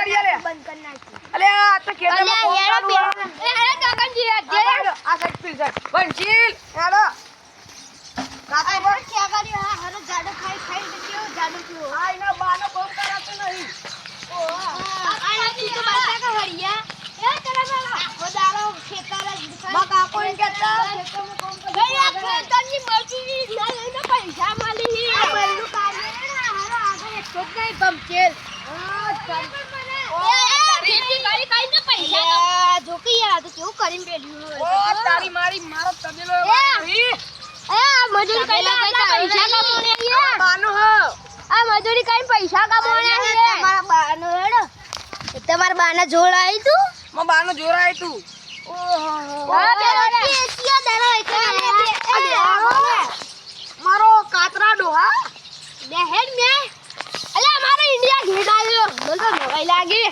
કરી લે બંધ કરી નાખી અલે આ તો ખેતરમાં કોમ ચાલુ અરે કાકાજી આ સાઈડ પીલ સાઈડ બંચીલ હેડો કાકા અરે ક્યાં કરી હા હરો જાડો ખાઈ ખાઈ કેવો જાડો થયો આ એના બાનો કોમ કરાતો નહીં આ તું તો બાતા કા હરિયા એ તરા ના આખો દાડો ખેતર જ માં કાકો એમ કહેતા ખેતરમાં કોમ કરે ભાઈ આ ખેતરની મજૂરી ના લઈને પૈસા માલી આ બલ્લુ કાઢે ને હરો આગળ એક જ નહીં ગમચેલ ખેતી કરી કઈ પૈસા જોકી યાર તો કેવું કરીને બેઠ્યું ઓ તારી મારી મારો તબેલો નહીં મજૂરી કઈ પૈસા કમાણે આ બાનો હ આ મજૂરી કઈ પૈસા કમાણે તમારા બાનો હેડો તમારા બાના જોડ આવી તું માં બાનો જોરાય તું હા પેલો કેસિયા દરો મારો કાતરા ડોહા બે હેડ મે અલે અમારો ઇન્ડિયા ઘેડ આવ્યો મને તો નવાઈ લાગી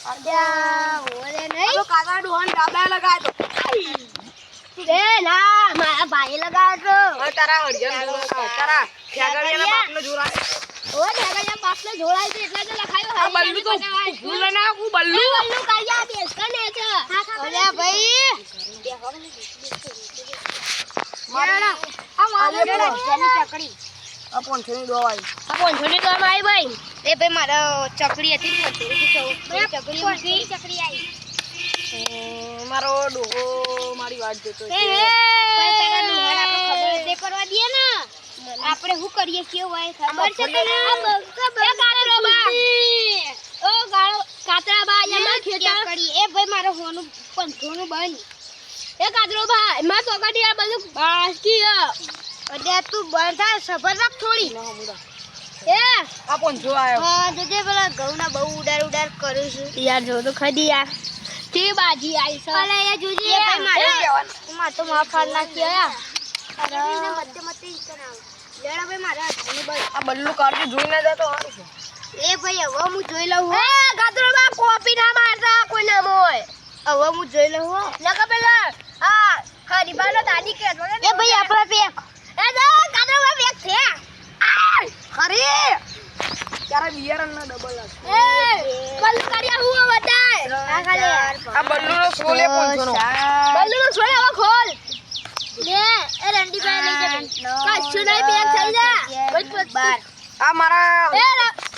અલ્યા ઓરે નહીં તો કાતરા ડોહાને ડાબા લગાય તો એ ના મારા ભાઈ લગાડતો હવે તારા હડિયન જોરા તારા ઠેગડિયાના બાપનો જોરાય ઓ ઠેગડિયા બાપને જોડાય છે એટલે તો લખાયો આ બલ્લુ તો ફૂલ ના હું બલ્લુ બલ્લુ કાયા બેસને છે અલ્યા ભાઈ મારા આ મારો જેની ચકડી આ પોંછની દવાઈ આ પોંછોની તો આવી ભાઈ એ ભાઈ મારો ચકડી હતી ચકડી આવી મારો ડોહો મારી વાત જોતો છે કરવા દે ને આપણે શું કરીએ છીએ ભાઈ ખબર છે તને ઓ ગાળો કાતરા બા એમાં ખેતર કરી એ ભાઈ મારો હોનું પંખોનું બંધ એ કાતરો બા એમાં તો ગાડી આ બધું બાકી અડે તું બંધ થા સફર રાખ થોડી એ આ પોંછો આયો હા જોજે પેલા ઘઉંના બહુ ઉડાર કરું છું યાર જો તો ખડી યાર કે બાજી આવી છે અલે યાર જોજે એ ભાઈ મારે માં તો માં ખાન નાખી આયા અરે મતે મતે કરાવ લેડા ભાઈ મારા હાથની બસ આ બલ્લુ કાઢી જોઈ ના જાય તો સારું છે એ ભાઈ હવે હું જોઈ લઉં હો ગાદરોમાં કોપી ના મારતા કોઈ ના મોય હવે હું જોઈ લઉં હો લગા પેલા આ હરીબાનો દાદી કે એ ભાઈ આપણા પેક એ જો ગાદરોમાં પેક છે ખરી ત્યારે બિયારણ ના ડબલ હશે એ કલ કર્યા હું બતાય આ ખાલી યાર આ બલ્લુનો સોલે પોંછોનો બલ્લુનો છોડે હવે ખોલ લે એ રંડી ભાઈ લઈ જા કચ્છું નહીં પેક થઈ જા બસ બાર આ મારા એ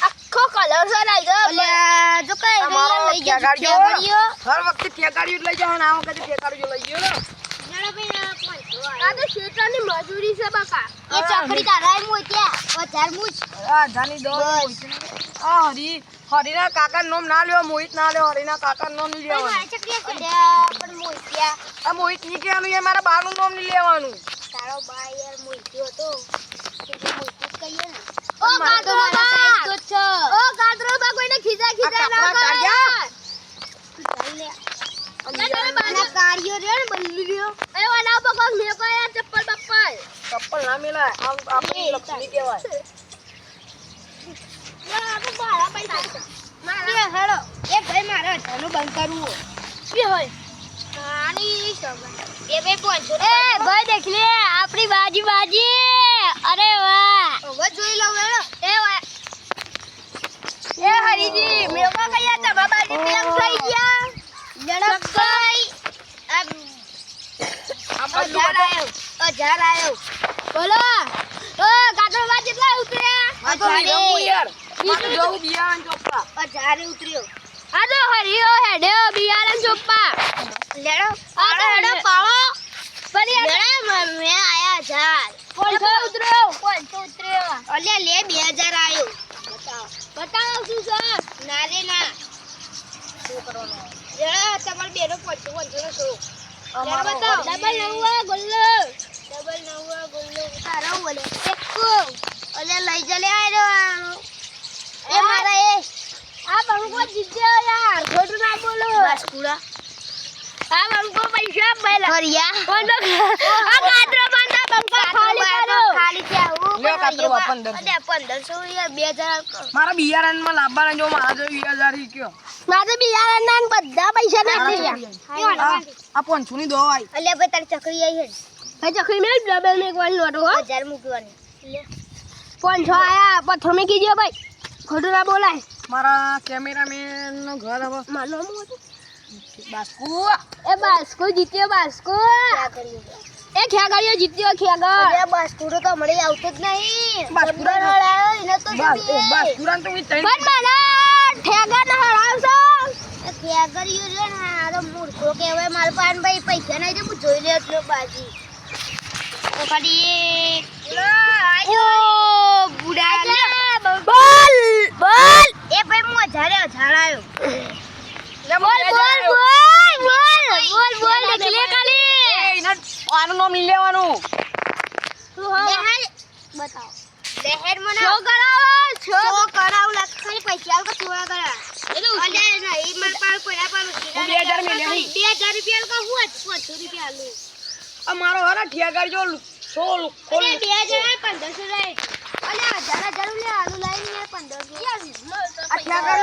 આખો કલર સો લઈ ગયો ઓલ્યા જો કઈ લઈ ગયો ઠેગડિયો હર વખતે ઠેકાડ્યું લઈ જાવ ને આ વખતે ઠેકાડ્યું લઈ ગયો ને આ તો ખેતરની મજૂરી છે બકા એ ચકડી તારાય મોત્યા વધાર મુજ આ જાની દો આ હરીના કાકા નામ ના લેવા મોહિત ના લેવા હરીના કાકા નામ નહીં લેવાનું મારા ચકડી પણ મોત્યા આ મોહિત ની કહેવાનું યાર મારા બાનું નામ નહીં લેવાનું તારો બા યાર મોત્યો તો કે મોત્યો કહીએ ને ઓ ગાદરો બા તો છે ઓ ગાદરો બા કોઈને ખીજા ના કર બાના કાર્યો રે બલ્લુ રહ્યો એ વાલા બકોક મે કો યાર ચપ્પલ ચપ્પલ ના મેલા આમ આપણી લક્ષ્મી કહેવાય યાર આ બાળા પૈસા મારા હેડો એ ભાઈ મારા ધનું બંધ કરવું કે હોય આની સગન એ બે પોંચો એ ભાઈ દેખ લે આપણી બાજી અરે વાહ હવે જોઈ લઉં હેડો એ વાહ એ હરીજી મે કો કયા તમા બાજી પેક થઈ ગયા લડકઈ આ બલ્લુ હજાર આયો બોલો ઓ ગાદરવા જેટલા ઉતર્યા આ તો લેવું યાર મારું જવું બિયારણ ચોપડા હજાર ઉતર્યો આ તો હરિયો હેડ્યો બિયારણ ચોપ્પા લેડો આ તો હેડો પાળો પરી લેડો મે આયા હજાર 500 ઉતર્યો અલ્યા લે 2000 આયો બતાવો શું સર ના રે ના શું કરવાનો લેડો તમાર બેનો 500 શો અમારો ડબલ 9 ગોલ્લો તારો બોલે એકકો ઓલે લઈ જલે આયો એ મારા એ આ બંકો જીત્યો યાર ખોટું ના બોલો બસ પૂરા આ બંકો પૈસા બેલા ફરિયા કોણ આ કાતરો બંધા બંકો ખાલી ક્યાં હું લ્યો કાતરો 15 અરે 1500 યાર 2000 મારા બિયારણમાં લાવવાના જો મારા જો 2000 ઈ કયો મારે બિયારના બધા પૈસા નાખી ગયા આ પોંછુની દવા આવી અલ્યા ભાઈ તારી ચકરી આવી હે ભાઈ ચકરી મેં ડબલ મેકવાની નોટો હો 1000 મૂકવાની લે 500 આયા પણ તમે કીજો ભાઈ ખોટું ના બોલાય મારા કેમેરામેન નું ઘર હવે માનો મોટો બાસ્કુ એ બાસ્કો જીત્યો બાસ્કો એ ખેગાડીઓ જીત્યો ખેગર એ બાસ્કો તો મળી આવતો જ નહીં બાસ્કુડો હળાયો એને તો બાસ્કુરાન તો પણ મને ઠેગર ન હળાવશો એ ખેગરીઓ રે ને આરો મૂર્ખો કહેવાય માર પાન ભાઈ પૈસા નહીં દે હું જોઈ લે એટલો બાજી ઓ કડી ઓ બુડા બોલ બોલ એ ભાઈ હું હજારાયો બોલ બોલ બોલ બોલ નીકળે ખાલી આનું નામ નહીં લેવાનું લહેર બતાવો લહેર મને શો કરાવો શો કરાવ લખાઈ પૈસા આલ કે થોડા કરા અલે ના એ માર પાર કોયા પાર 2000 મિલ્યા નહીં 2000 રૂપિયા કા હું 500 રૂપિયા આલું અમારો હરા ઠેગાર જો 100 ખોલ અલે 2000 1500 રે અલે 1000 લે આલુ લાઈન મે 1500 આ ઠેગાર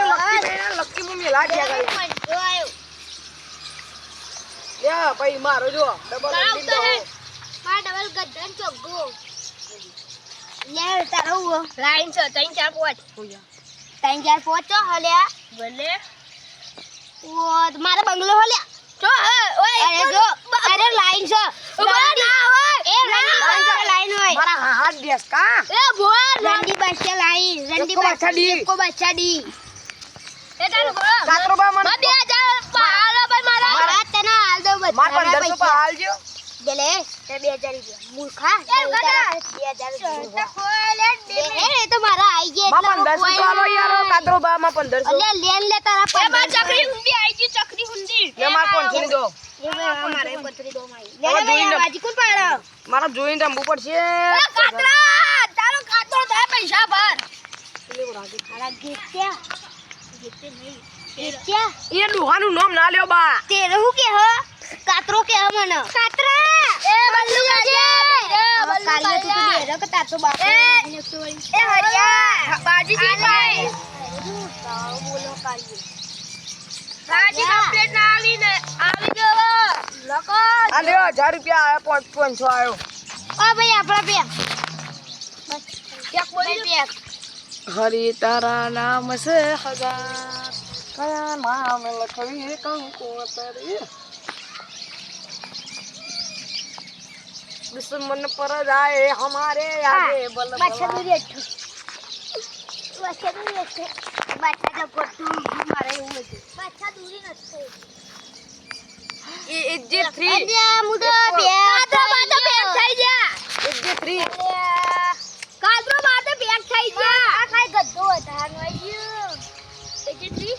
લક્કી મુ મેલા ઠેગાર જો આયો યા ભાઈ મારો જો ડબલ માર ડબલ ગદ્દન ચોગો લે તારો લાઈન છે 3 4 5 3 4 5 ચો હલ્યા ભલે ઓ મારા બંગલો હલ્યા જો ઓય અરે જો અરે લાઈન છે ના હોય એ લાઈન હોય મારા હાથ દેસ કા એ બોલ રંડી બાસ્યા લાઈન રંડી બાસ્યા કો બાસ્યા ડી એ ચાલ બોલ કાતરો બા મને 2000 પાલો ભાઈ મારા તને હાલ દો બસ માર 1500 પા હાલજો ગલે તે 2000 રૂપિયા મૂર્ખા 2000 ખોલે એ તો મારા આઈ ગયા માં 1500 હાલો યાર કાતરો બા માં 1500 અલે લેન લે તારા એ માં ચકરી હુંડી આઈ ગઈ ચકરી હુંડી લે માર 500 ની દો એ મારે પતરી દો માઈ લે લે બાજી કોણ પાડો મારા જોઈને રમવું પડશે કાતરા તારો કાતરો થાય પૈસા ભર આલા ગીત્યા ગીતે નહીં ગીત્યા એ દુહાનું નામ ના લ્યો બા તેરે હું કે હ કાતરો કે હ મને કાતરા એ બલ્લુ કાલિયા તું તો બેરો કે તાતો બાપ એ હરિયા બાજી જી ભાઈ બોલો કાલિયા બાજી કમ્પ્લીટ ના આવી ગયો લકો આ લ્યો 1000 રૂપિયા આયા 500 આયો ઓ ભાઈ આપડા પેક બસ પેક બોલી પેક હરી તારા નામ સે હજાર કયા નામ લખવી કંકોતરી दुश्मन पर जाए हमारे आगे बल बादशाह दूरी अट्ठू बादशाह दूरी अट्ठू बादशाह जब पट्टू हमारे हुए थे बादशाह दूरी नट्ठू ये जे 3 अरे मुझे बेक कातरो बाते बेक થઈ જા जे 3 કાતરો બાતે બેક થઈ જા આ કાઈ ગદ્દો હતા નોઈ જે 3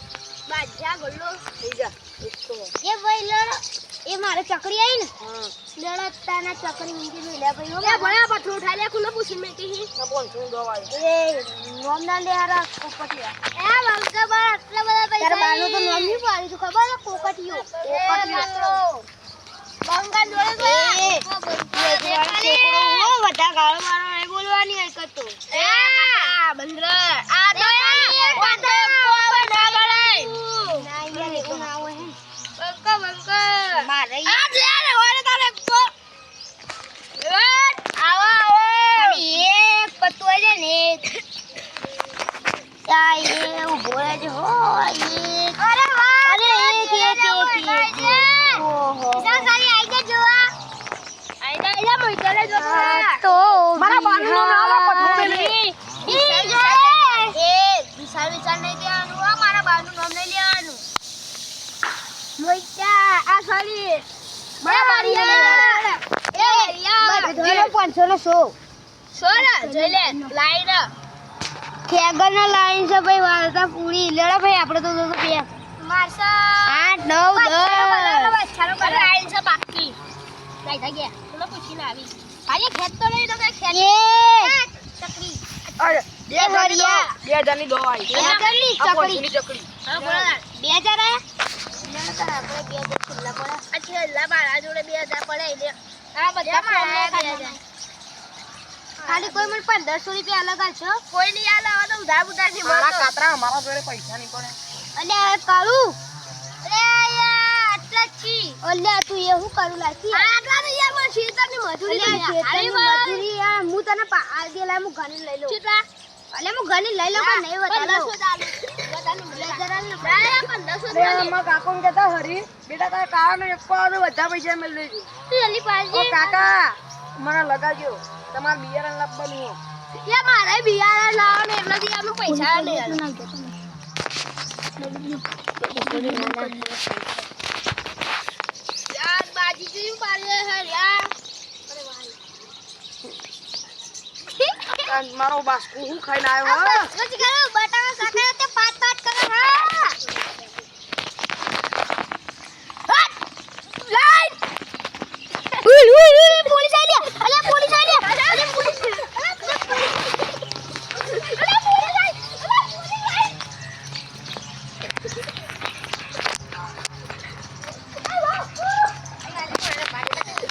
બાદશાહ ગલ્લો થઈ જા इसको એ ભાઈ લડો એ મારે ચકરી આવી ને हां લડતાના ચકરી ઊંધી મેલ્યા ભાઈ હો એ ભણ્યા પથરો ઉઠા લે કુને પૂછી મેકી હી ना बोल सुन दो भाई એ નોમ ના લે હારા કોકટિયા એ વંકા બા આટલા બધા પૈસા તાર બાનો તો નોમ ની પાડી તું ખબર છે કોકટિયો બંગા જોડે એ છોકરો હો વટા ગાળો મારો એ બોલવાની હોય કતો એ બંદર આ તો વાતો કોઈ ના ગળાય ના યાર એવું ના હોય બંકા મારે આ લે રે ઓરે તારે કો આવો એક પત્તો છે ને યા એ ઉભો રહે છે હો એક અરે વાહ અરે એક ઓહો સારી આઈ જા જોવા આઈ જા મોઈતલે જો તો મારા બાનું નામ લાવો પથરો મેલી વિશાલ નહીં દેવાનું આ મારા બાનું નામ નહીં લેવાનું મોઈતા આ સારી મારા બારિયા એ યાર બધો 500 નો 100 સોરા જોઈ લે લાઈન ખેગર ના લાઈન છે ભાઈ વાળતા પૂરી લેડા ભાઈ આપણે તો બે મારસા 8 9 10 લાઈન છે બાકી લઈ થઈ ગયા ચલો પૂછીને આવી ભાઈ ખેત તો નહીં તો કે ખેત ચકરી અરે એ હરિયા 2000 ની દો આવી ચકરી ચકરી ચકરી હા બોલ 2000 આયા લેતા આપણે 2000 છેલ્લા પડે આ છેલ્લા બાળા જોડે 2000 પડે એટલે આ બધા મારા 2000 ખાલી કોઈ મને 1500 રૂપિયા અલગ આલશો કોઈ નહીં આલે હવે તો ઉધાર ઉધાર થી મારા કાતરા મારા જોડે પૈસા નહીં પડે અલે કાળુ અરે યાર આટલા છી અલે તું એ હું કરું લાસી આટલા તો યાર મને શેતરની મજૂરી શેતરની મજૂરી યાર હું તને આ દેલા હું ઘણી લઈ લઉં કેટલા અલે હું ઘણી લઈ લઉં પણ નહીં વધારે 1500 ચાલુ કાકાનું બ્લેઝર આલ ને ભાઈ 1500 અરે અમારા કાકોને કહેતા હરી બેટા તારા કાકાને એક પાડો બધા પૈસા મેળ લેજો. તું જલ્દી ઓ પાડજે કાકા મને લગાજો તમારે બિયારણ લાવવાનું હો. યા મારે બિયારણ લાવવાનું એટલે દી અમે પૈસા લઈ યાર બાજી જોયું પાડે હે યાર અરે ભાઈ મારો બાસ્કુ હું ખાઈને આવ્યો હો. બસ કરો બટા